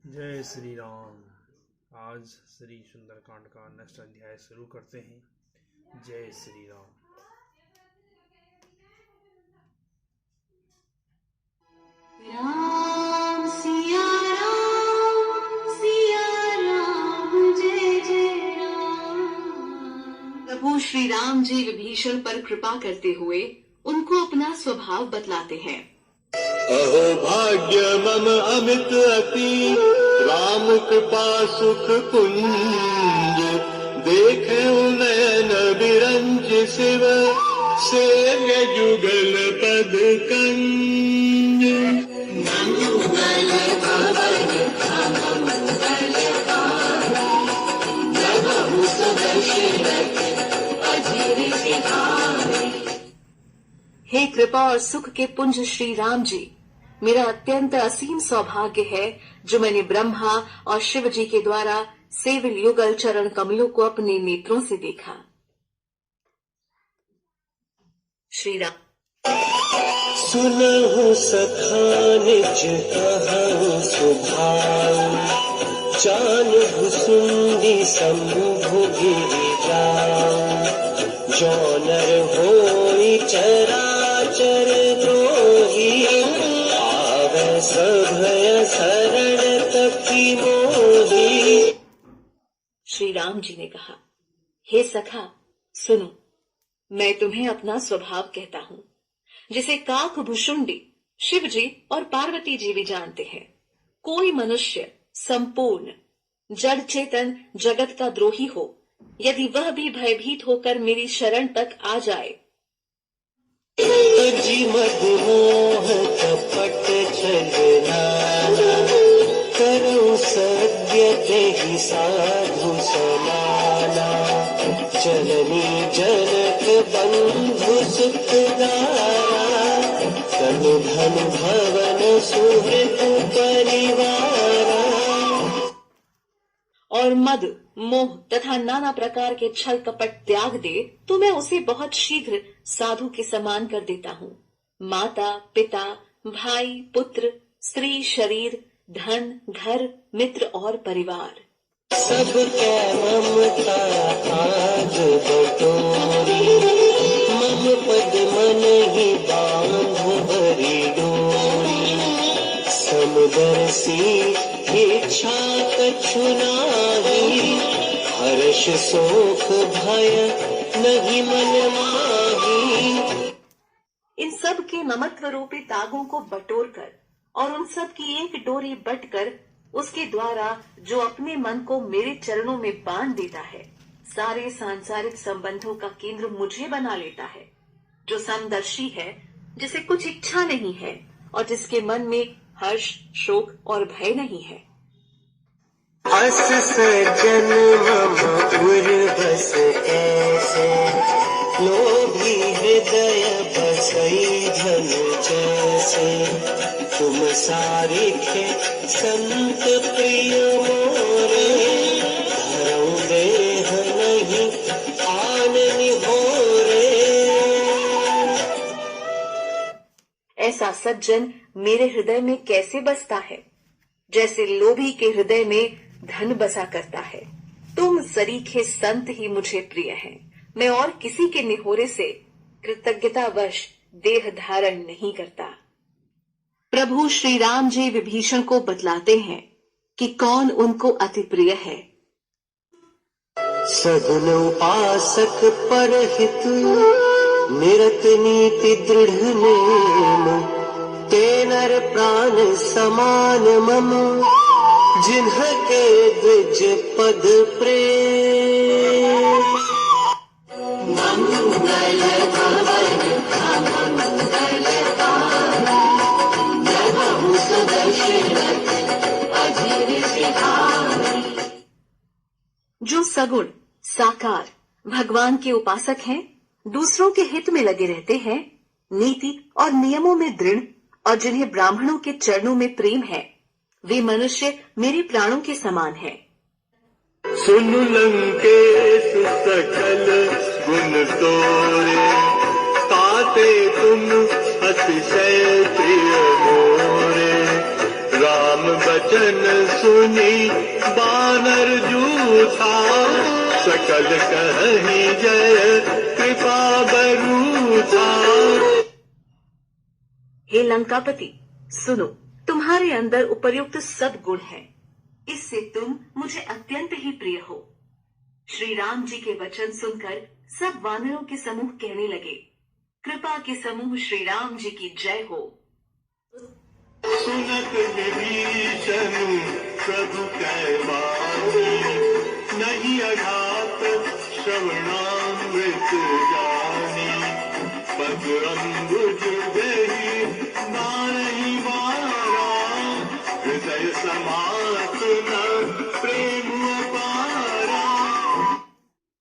जय श्री राम। आज श्री सुंदरकांड का नेक्स्ट अध्याय शुरू करते हैं। जय श्री राम। राम सिया राम जय जय राम। प्रभु श्री राम जी विभीषण पर कृपा करते हुए उनको अपना स्वभाव बतलाते हैं। अहो भाग्य मम अमित अति, राम कृपा सुख कुंज। देखे नयन बिरंज शिव, सेव्य जुगल पद कंज। मंगल भवन मंगल नभु सुदर्शन अधीर सिधारे। हे कृपा और सुख के पुंज श्री राम जी, मेरा अत्यंत असीम सौभाग्य है जो मैंने ब्रह्मा और शिव जी के द्वारा सेविल युगल चरण कमलों को अपने नेत्रों से देखा। श्री राम। सुनहु सखा निज कहु सुभाऊ, जानहु सुंदी शंभु गिरि जाऊ। जौनर होई चराचर द्रोही, आवे सभय शरण तकी मोही। श्री राम जी ने कहा, हे सखा सुनो, मैं तुम्हें अपना स्वभाव कहता हूँ, जिसे काक भुषुंडी शिव जी और पार्वती जी भी जानते हैं। कोई मनुष्य संपूर्ण जड़ चेतन जगत का द्रोही हो, यदि वह भी भयभीत होकर मेरी शरण तक आ जाए, जी मद मोह कपट छलना, करो सद्य तेहि साधु समाना। जननी जनक बंधु सुखदारा, तनु धन भवन सुहृद परिवारा। और मद मोह तथा नाना प्रकार के छल कपट त्याग दे तो मैं उसे बहुत शीघ्र साधु के समान कर देता हूँ। माता पिता भाई पुत्र स्त्री शरीर धन घर मित्र और परिवार सब कै ममता आज बटोरी। मम पद मन ही बांधु भरी डोरी। समदर्शी इच्छा कछु नाही, हर्ष शोक भय नहीं मन माही। इन सब के ममत्व रूपी तागों को बटोर कर और उन सब की एक डोरी बटकर उसके द्वारा जो अपने मन को मेरे चरणों में बांध देता है, सारे सांसारिक संबंधों का केंद्र मुझे बना लेता है। जो समदर्शी है, जिसे कुछ इच्छा नहीं है और जिसके मन में हर्ष शोक और भय नहीं है। अस सज्जन मम उर्वस ऐसे, लोभी हृदय बसई धन जैसे। तुम सारिखे संत प्रिय मोरे, धरऊ देह नहीं आन निहोरे। ऐसा सज्जन मेरे हृदय में कैसे बसता है, जैसे लोभी के हृदय में धन बसा करता है। तुम सरीखे संत ही मुझे प्रिय हैं। मैं और किसी के निहोरे से कृतज्ञतावश देह धारण नहीं करता। प्रभु श्री राम जी विभीषण को बतलाते हैं कि कौन उनको अति प्रिय है। सगुन उपासक पर हित, निरत नीति दृढ़ नेम। ते नर प्राण समान मम, जिन्हके द्विज पद प्रेम। मंगल भवन मंगल नभु सुदर्शन अधीर सिधारे। जो सगुण साकार भगवान के उपासक हैं, दूसरों के हित में लगे रहते हैं, नीति और नियमों में दृढ़ और जिन्हें ब्राह्मणों के चरणों में प्रेम है, वे मनुष्य मेरे प्राणों के समान हैं। सुन लंकेश सकल गुण तोरे, ताते तुम अतिशय प्रिय मोरे। राम बचन सुनी बानर जूथा, सकल कहि जय कृपा बरूथा। हे लंकापति, सुनो, तुम्हारे अंदर उपर्युक्त सद्गुण हैं, इससे तुम मुझे अत्यंत ही प्रिय हो। श्री राम जी के वचन सुनकर सब वानरों के समूह कहने लगे, कृपा के समूह श्री राम जी की जय हो। सुनत विभीषण प्रभु कै बानी, नहीं अघात श्रवणामृत जानी। पद अंबुज गही नारही बारा, हृदय समात न प्रेम अपारा।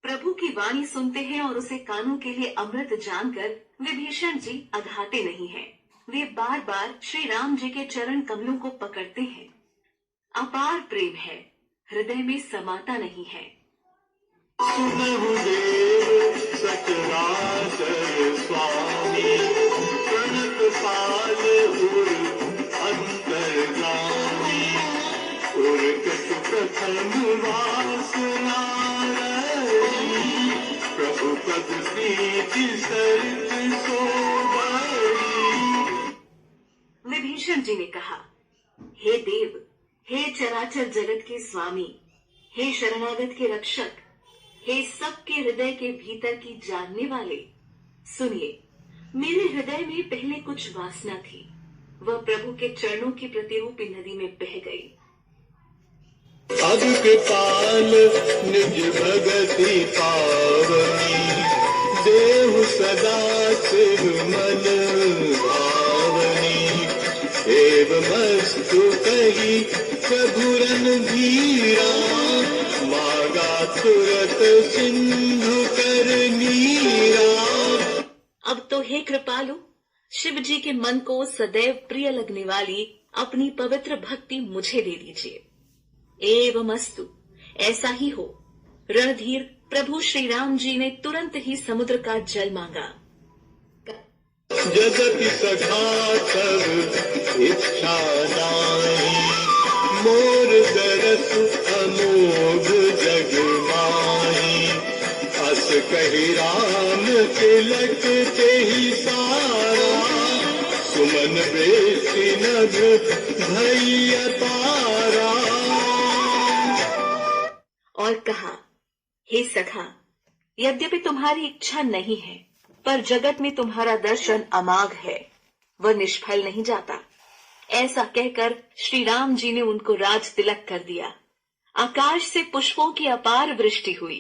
प्रभु की वाणी सुनते हैं और उसे कानों के लिए अमृत जानकर विभीषण जी अघाते नहीं हैं। वे बार बार श्री राम जी के चरण कमलों को पकड़ते हैं। अपार प्रेम है, हृदय में समाता नहीं है। सुनहु देव सचराचर स्वामी, प्रणत पाल उर अंतर्गामी। उर कछु प्रथम वास नारई, प्रभु पद प्रीति सरित सोबई। विभीषण जी ने कहा, हे देव, हे चराचर जगत के स्वामी, हे शरणागत के रक्षक, हे सबके हृदय के भीतर की जानने वाले, सुनिए, मेरे हृदय में पहले कुछ वासना थी, वह प्रभु के चरणों की प्रतिरूपी नदी में बह गई। अब कृपाल निज भगति पावनी, देहु सदा सिर मन भावनी। एवमस्तु कही प्रभु रणधीरा, मागा तुरत सिंधु कर नीरा। अब तो हे कृपालु, शिव जी के मन को सदैव प्रिय लगने वाली अपनी पवित्र भक्ति मुझे दे दीजिए। एवमस्तु, ऐसा ही हो। रणधीर प्रभु श्री राम जी ने तुरंत ही समुद्र का जल मांगा। जगति सखा सब इच्छा नाहि, मोर दरस अमोघ जग माहि। अस कहि राम तिलक तेहि सारा, सुमन बेशी नभ भई अपारा। और कहा, हे सखा, यद्यपि तुम्हारी इच्छा नहीं है, पर जगत में तुम्हारा दर्शन अमाघ है, वह निष्फल नहीं जाता। ऐसा कहकर श्री राम जी ने उनको राज तिलक कर दिया। आकाश से पुष्पों की अपार वृष्टि हुई।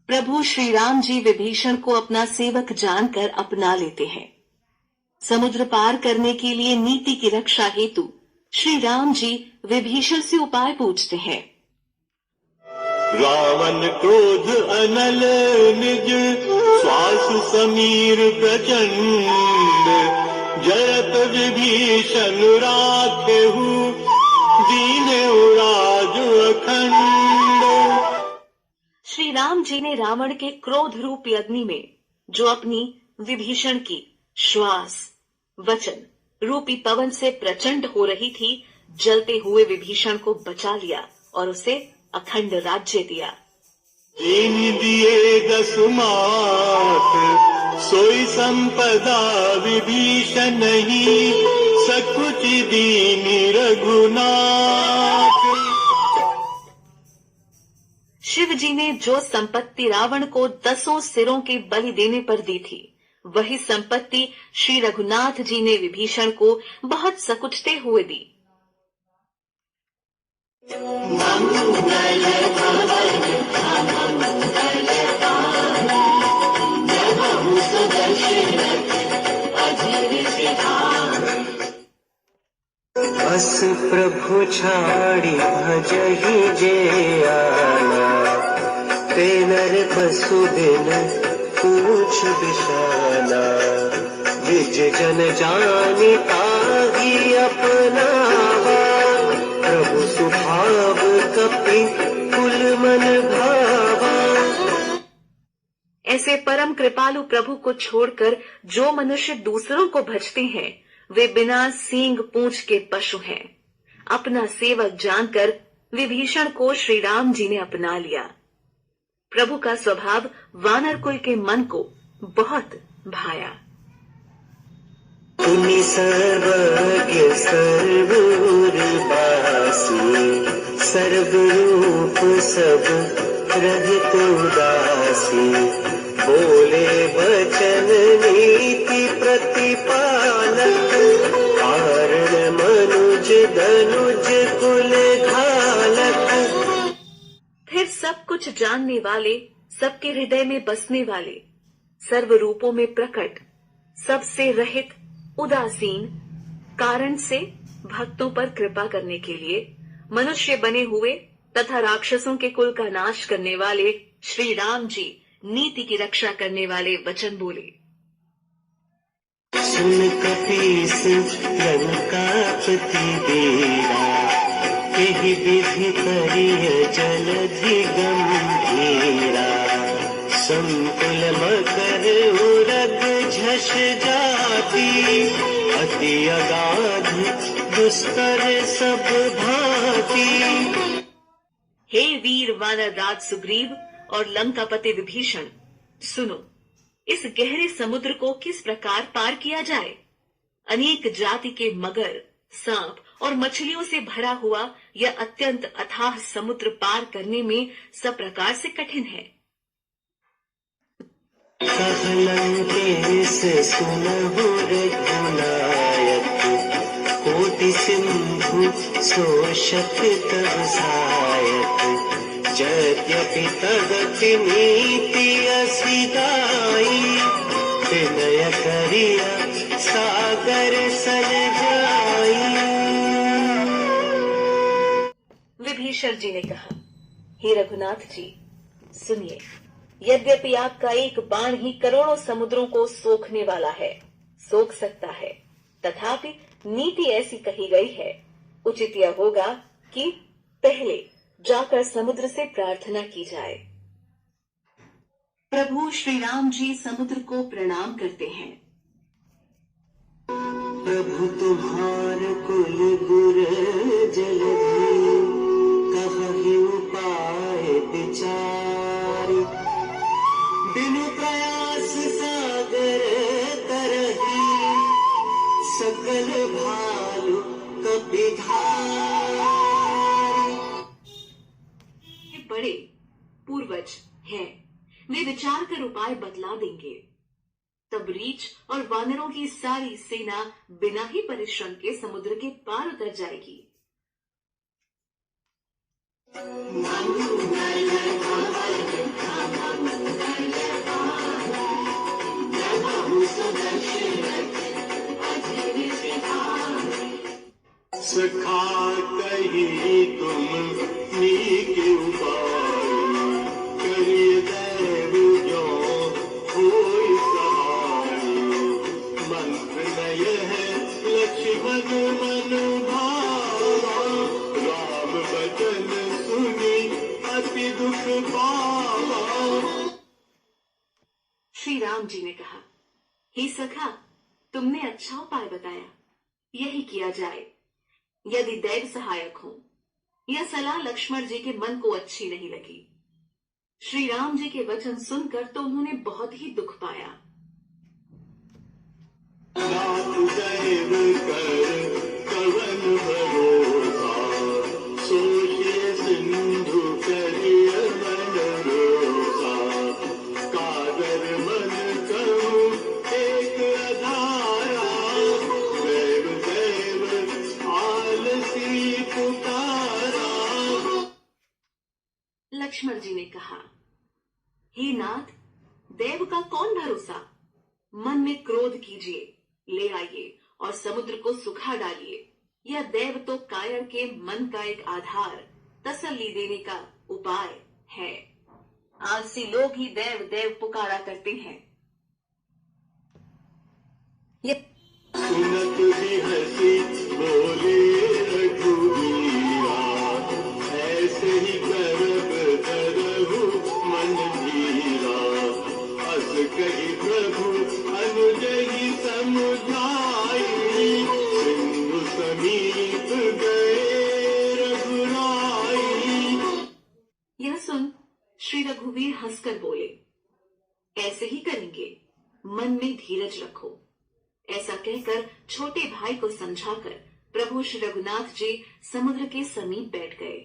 प्रभु श्री राम जी विभीषण को अपना सेवक जानकर अपना लेते हैं। समुद्र पार करने के लिए नीति की रक्षा हेतु श्री राम जी विभीषण से उपाय पूछते हैं। रावण क्रोध अनल निज, श्वास समीर प्रचंड। जयत विभीषण राखेहु, दीनेहु राज अखंड। श्री राम जी ने रावण के क्रोध रूपी अग्नि में, जो अपनी विभीषण की श्वास वचन रूपी पवन से प्रचंड हो रही थी, जलते हुए विभीषण को बचा लिया और उसे अखंड राज्य दिया। दीन दिए 10 मास, सोई संपदा विभीषण नहीं। सकुच दीनि रघुनाथ। शिव जी ने जो संपत्ति रावण को 10 सिरों के बलि देने पर दी थी, वही संपत्ति श्री रघुनाथ जी ने विभीषण को बहुत सकुचते हुए दी। बस प्रभु छाड़ी भजहि जे आना, ते नर पशु बिन पूछ बिसाना। निज जन जानि ताहि अपनावा, प्रभु सुभाव कपि कुल मन भावा। ऐसे परम कृपालु प्रभु को छोड़कर जो मनुष्य दूसरों को भजते हैं, वे बिना सींग पूंछ के पशु हैं। अपना सेवक जानकर विभीषण को श्री राम जी ने अपना लिया। प्रभु का स्वभाव वानर कुल के मन को बहुत भाया। तुनि सर्वज्ञ सर्वूरबासी, सर्वरूप सब रहित उदासी, बोले वचन नीति प्रतिपालक, कारण मनुज धनुज कुल घालक। फिर सब कुछ जानने वाले, सबके हृदय में बसने वाले, सर्व रूपों में प्रकट, सबसे रहित, उदासीन, कारण से भक्तों पर कृपा करने के लिए मनुष्य बने हुए तथा राक्षसों के कुल का नाश करने वाले श्री राम जी नीति की रक्षा करने वाले वचन बोले। सुन कपीस लंकापति बेरा, एहि विधि करिय जलधि गंभीरा, संकुल मकर उरग झष जाति, अति अगाध दुस्तर सब भांति। हे वीर वानर राज सुग्रीव और लंकापति विभीषण, सुनो, इस गहरे समुद्र को किस प्रकार पार किया जाए। अनेक जाति के मगर, सांप और मछलियों से भरा हुआ यह अत्यंत अथाह समुद्र पार करने में सब प्रकार से कठिन है। लंकेश सुनहु रघुनायक, कोटि सिंधु शोषक तव सायक, यद्यपि तदपि नीति असिदाई, विनय करिया सागर सल जाई। विभीषण जी ने कहा, हे रघुनाथ जी, सुनिए, यद्यपि आपका एक बाण ही करोड़ों समुद्रों को सोखने वाला है, सोख सकता है, तथापि नीति ऐसी कही गई है, उचित यह होगा कि पहले जाकर समुद्र से प्रार्थना की जाए। प्रभु श्री राम जी समुद्र को प्रणाम करते हैं। प्रभु तुम्हार कुल गुर जलधि, कहि उपाय विचारी, बिनु प्रयास सागर तरहि, सकल भालु कपिधारी। बड़े पूर्वज हैं, वे विचार कर उपाय बतला देंगे। तब रीछ और वानरों की सारी सेना बिना ही परिश्रम के समुद्र के पार उतर जाएगी। सखा कही तुम नीक उपाय, करिय दैव जो होय सहाय। मंत्र नय है लक्ष्मण मन भावा, राम बचन सुनी अति दुख पावा। श्री राम जी ने कहा, हे सखा, तुमने अच्छा उपाय बताया, यही किया जाए। यदि दैव सहायक हो। यह सलाह लक्ष्मण जी के मन को अच्छी नहीं लगी। श्री राम जी के वचन सुनकर तो उन्होंने बहुत ही दुख पाया। नाथ दैव कर कवन भरोसा, सोचिए सिंधु करिय मन रोसा। कादर मन कहूँ एक अधारा, दैव दैव आलसी पुकारा। लक्ष्मण जी ने कहा, हे नाथ, देव का कौन भरोसा। मन में क्रोध कीजिए, ले आइए और समुद्र को सुखा डालिए। यह देव तो कायर के मन का एक आधार, तसल्ली देने का उपाय है। आलसी लोग ही देव देव पुकारा करते हैं। सुनत भी हंसी बोले रघुवीरा, ऐसे ही करब करहु मन धीरा। अस कही प्रभु अनुजहि समुझाई, मन में धीरज रखो। ऐसा कहकर छोटे भाई को समझाकर प्रभु श्री रघुनाथ जी समुद्र के समीप बैठ गए।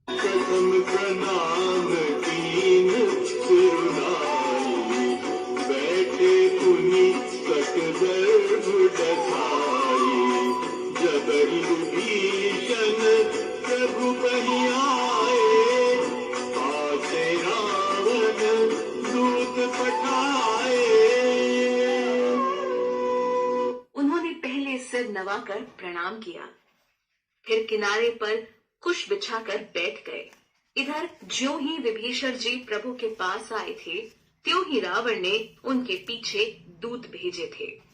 प्रथम प्रणाम कीन सिरुनाई, बैठे पुनि सकदर्भ दसाई। जबरि विभीषण प्रभु बहि आए, पासे रावण दूत पठाए। उन्होंने पहले सिर नवाकर प्रणाम किया, फिर किनारे पर कुश बिछाकर बैठ गए। इधर ज्यों ही विभीषण जी प्रभु के पास आए थे, त्यों ही रावण ने उनके पीछे दूत भेजे थे।